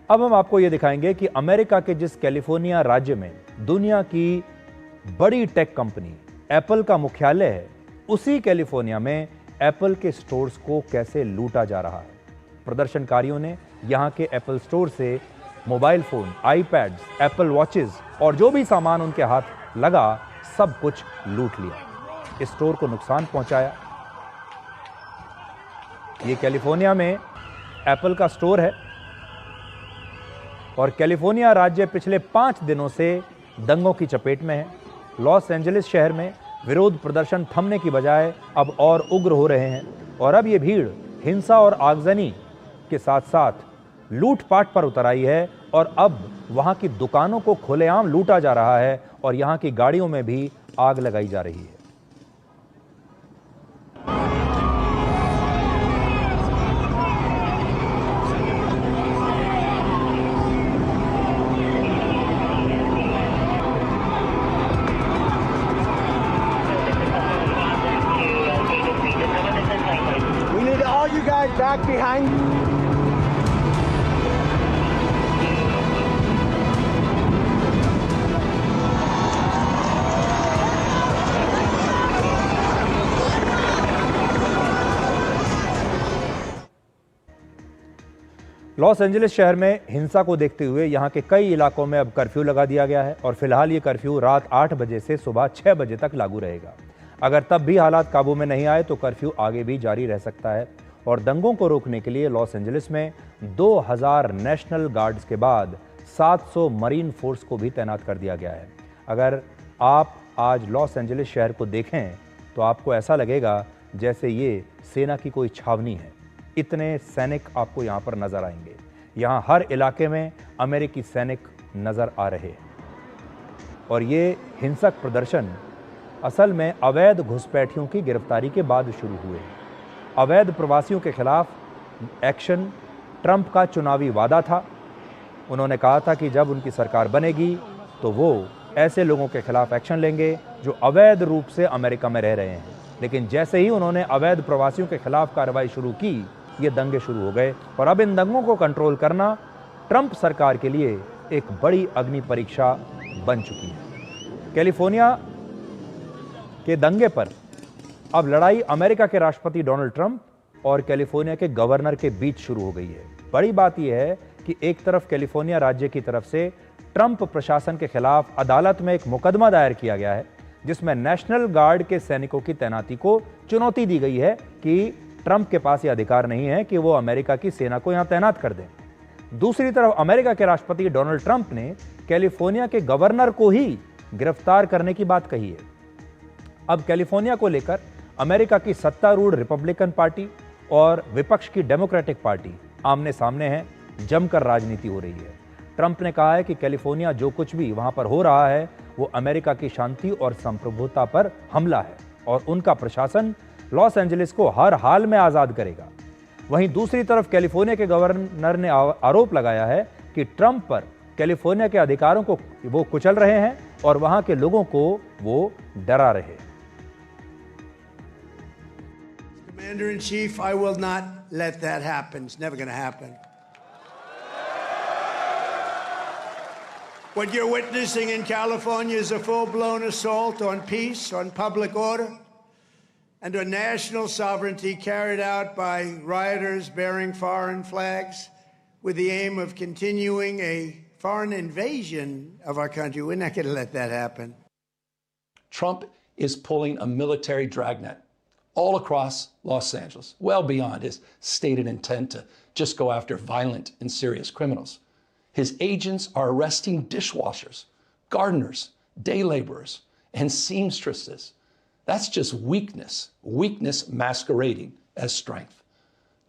अब हम आपको यह दिखाएंगे कि अमेरिका के जिस कैलिफोर्निया राज्य में दुनिया की बड़ी टेक कंपनी एप्पल का मुख्यालय है, उसी कैलिफोर्निया में एप्पल के स्टोर्स को कैसे लूटा जा रहा है। प्रदर्शनकारियों ने यहां के एप्पल स्टोर से mobile phone, iPads, Apple watches और जो भी सामान उनके हाथ लगा सब कुछ लूट लिया। इस स्टोर को नुकसान पहुंचाया। ये कैलिफोर्निया में एप्पल का स्टोर है और कैलिफोर्निया राज्य पिछले 5 दिनों से दंगों की चपेट में है। लॉस एंजलिस शहर में विरोध प्रदर्शन थमने की बजाय अब और उग्र हो रहे हैं और अब ये भीड़ हिंसा और आगजनी के साथ साथ लूटपाट पर उतर आई है और अब वहां की दुकानों को खुलेआम लूटा जा रहा है और यहां की गाड़ियों में भी आग लगाई जा रही है। We need all you guys back behind. Los Angeles शहर में हिंसा को देखते हुए यहां के कई इलाकों में अब कर्फ्यू लगा दिया गया है और फिलहाल ये कर्फ्यू रात 8 बजे से सुबह 6 बजे तक लागू रहेगा। अगर तब भी हालात काबू में नहीं आए तो कर्फ्यू आगे भी जारी रह सकता है और दंगों को रोकने के लिए लॉस एंजलिस में 2000 नेशनल गार्ड्स के बाद 700 मरीन फोर्स को भी तैनात कर दिया गया है। अगर आप आज लॉस एंजलिस शहर को देखें तो आपको ऐसा लगेगा जैसे ये सेना की कोई छावनी है। इतने सैनिक आपको यहाँ पर नजर आएंगे। यहाँ हर इलाके में अमेरिकी सैनिक नजर आ रहे हैं और ये हिंसक प्रदर्शन असल में अवैध घुसपैठियों की गिरफ्तारी के बाद शुरू हुए हैं। अवैध प्रवासियों के खिलाफ एक्शन ट्रंप का चुनावी वादा था। उन्होंने कहा था कि जब उनकी सरकार बनेगी तो वो ऐसे लोगों के खिलाफ एक्शन लेंगे जो अवैध रूप से अमेरिका में रह रहे हैं। लेकिन जैसे ही उन्होंने अवैध प्रवासियों के खिलाफ कार्रवाई शुरू की, ये दंगे शुरू हो गए और अब इन दंगों को कंट्रोल करना ट्रंप सरकार के लिए एक बड़ी अग्नि परीक्षा बन चुकी है। कैलिफोर्निया के दंगे पर अब लड़ाई अमेरिका के राष्ट्रपति डोनाल्ड ट्रंप और कैलिफोर्निया के गवर्नर के बीच शुरू हो गई है। बड़ी बात यह है कि एक तरफ कैलिफोर्निया राज्य की तरफ से ट्रंप प्रशासन के खिलाफ अदालत में एक मुकदमा दायर किया गया है जिसमें नेशनल गार्ड के सैनिकों की तैनाती को चुनौती दी गई है कि ट्रंप के पास यह अधिकार नहीं है कि वो अमेरिका की सेना को यहां तैनात कर दें। दूसरी तरफ अमेरिका के राष्ट्रपति डोनाल्ड ट्रंप ने कैलिफोर्निया के गवर्नर को ही गिरफ्तार करने की बात कही है। अब कैलिफोर्निया को लेकर अमेरिका की सत्तारूढ़ रिपब्लिकन पार्टी और विपक्ष की डेमोक्रेटिक पार्टी आमने सामने है, जमकर राजनीति हो रही है। ट्रंप ने कहा है कि कैलिफोर्निया जो कुछ भी वहां पर हो रहा है वो अमेरिका की शांति और संप्रभुता पर हमला है और उनका प्रशासन लॉस एंजलिस को हर हाल में आजाद करेगा। वहीं दूसरी तरफ कैलिफोर्निया के गवर्नर ने आरोप लगाया है कि ट्रंप पर कैलिफोर्निया के अधिकारों को वो कुचल रहे हैं और वहां के लोगों को वो डरा रहे हैं। Commander in Chief, I will not let that happen. It's never going to happen. What you're witnessing in California is a full-blown assault on peace, on public order, and on national sovereignty carried out by rioters bearing foreign flags with the aim of continuing a foreign invasion of our country. We're not going to let that happen. Trump is pulling a military dragnet all across Los Angeles, well beyond his stated intent to just go after violent and serious criminals. His agents are arresting dishwashers, gardeners, day laborers, and seamstresses. That's just weakness masquerading as strength.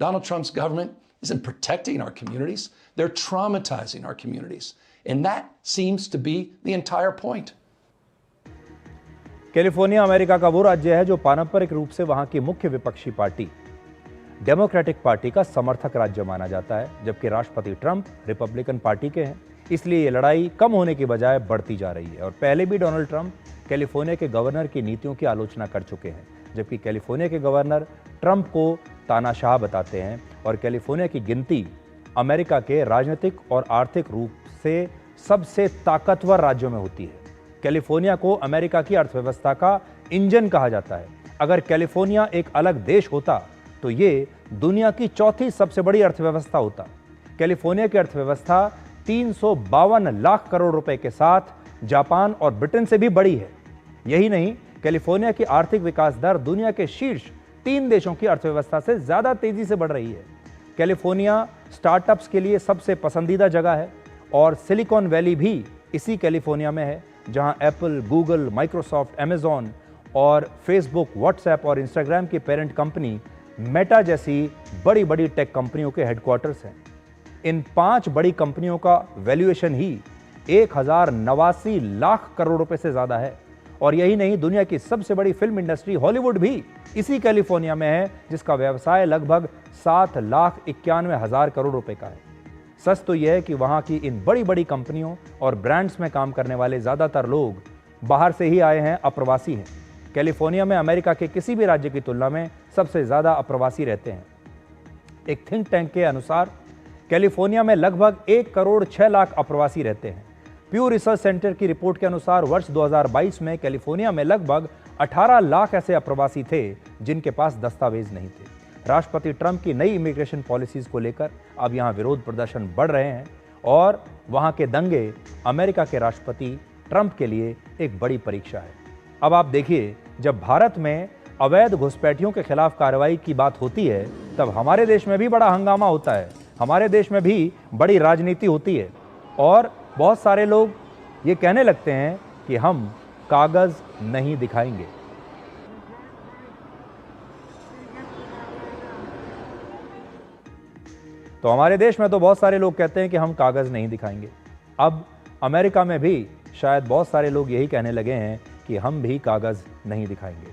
Donald Trump's government isn't protecting our communities, they're traumatizing our communities. And that seems to be the entire point. California America का वो राज्य है जो पारंपरिक रूप से वहां की मुख्य विपक्षी पार्टी डेमोक्रेटिक पार्टी का समर्थक राज्य माना जाता है, जबकि राष्ट्रपति ट्रंप रिपब्लिकन पार्टी के हैं। इसलिए ये लड़ाई कम होने की बजाय बढ़ती जा रही है और पहले भी डोनाल्ड ट्रंप कैलिफोर्निया के गवर्नर की नीतियों की आलोचना कर चुके हैं, जबकि कैलिफोर्निया के गवर्नर ट्रंप को तानाशाह बताते हैं और कैलिफोर्निया की गिनती अमेरिका के राजनीतिक और आर्थिक रूप से सबसे ताकतवर राज्यों में होती है। कैलिफोर्निया को अमेरिका की अर्थव्यवस्था का इंजन कहा जाता है। अगर कैलिफोर्निया एक अलग देश होता तो ये दुनिया की चौथी सबसे बड़ी अर्थव्यवस्था होता। कैलिफोर्निया की अर्थव्यवस्था 352 लाख करोड़ रुपए के साथ जापान और ब्रिटेन से भी बड़ी है। यही नहीं, कैलिफोर्निया की आर्थिक विकास दर दुनिया के शीर्ष 3 देशों की अर्थव्यवस्था से ज्यादा तेजी से बढ़ रही है। कैलिफोर्निया स्टार्टअप्स के लिए सबसे पसंदीदा जगह है और सिलिकॉन वैली भी इसी कैलिफोर्निया में है, जहां एप्पल, गूगल, माइक्रोसॉफ्ट, अमेजॉन और फेसबुक, व्हाट्सएप और इंस्टाग्राम की पेरेंट कंपनी मेटा जैसी बड़ी बड़ी टेक कंपनियों के हेडक्वार्टर्स हैं। इन 5 बड़ी कंपनियों का वैल्यूएशन ही 1089 लाख करोड़ रुपए से ज्यादा है। और यही नहीं, दुनिया की सबसे बड़ी फिल्म इंडस्ट्री हॉलीवुड भी इसी कैलिफोर्निया में है, जिसका व्यवसाय लगभग 7,91,000 करोड़ रुपए का है। सच तो यह है कि वहां की इन बड़ी बड़ी कंपनियों और ब्रांड्स में काम करने वाले ज्यादातर लोग बाहर से ही आए हैं, अप्रवासी हैं। कैलिफोर्निया में अमेरिका के किसी भी राज्य की तुलना में सबसे ज्यादा अप्रवासी रहते हैं। एक थिंक टैंक के अनुसार कैलिफोर्निया में लगभग 1 करोड़ 6 लाख अप्रवासी रहते हैं। प्यू रिसर्च सेंटर की रिपोर्ट के अनुसार वर्ष 2022 में कैलिफोर्निया में लगभग 18 लाख ऐसे अप्रवासी थे जिनके पास दस्तावेज नहीं थे। राष्ट्रपति ट्रंप की नई इमिग्रेशन पॉलिसीज को लेकर अब यहां विरोध प्रदर्शन बढ़ रहे हैं और वहां के दंगे अमेरिका के राष्ट्रपति ट्रंप के लिए एक बड़ी परीक्षा है। अब आप देखिए, जब भारत में अवैध घुसपैठियों के खिलाफ कार्रवाई की बात होती है, तब हमारे देश में भी बड़ा हंगामा होता है, हमारे देश में भी बड़ी राजनीति होती है और बहुत सारे लोग ये कहने लगते हैं कि हम कागज नहीं दिखाएंगे। तो हमारे देश में तो बहुत सारे लोग कहते हैं कि हम कागज नहीं दिखाएंगे। अब अमेरिका में भी शायद बहुत सारे लोग यही कहने लगे हैं कि हम भी कागज नहीं दिखाएंगे।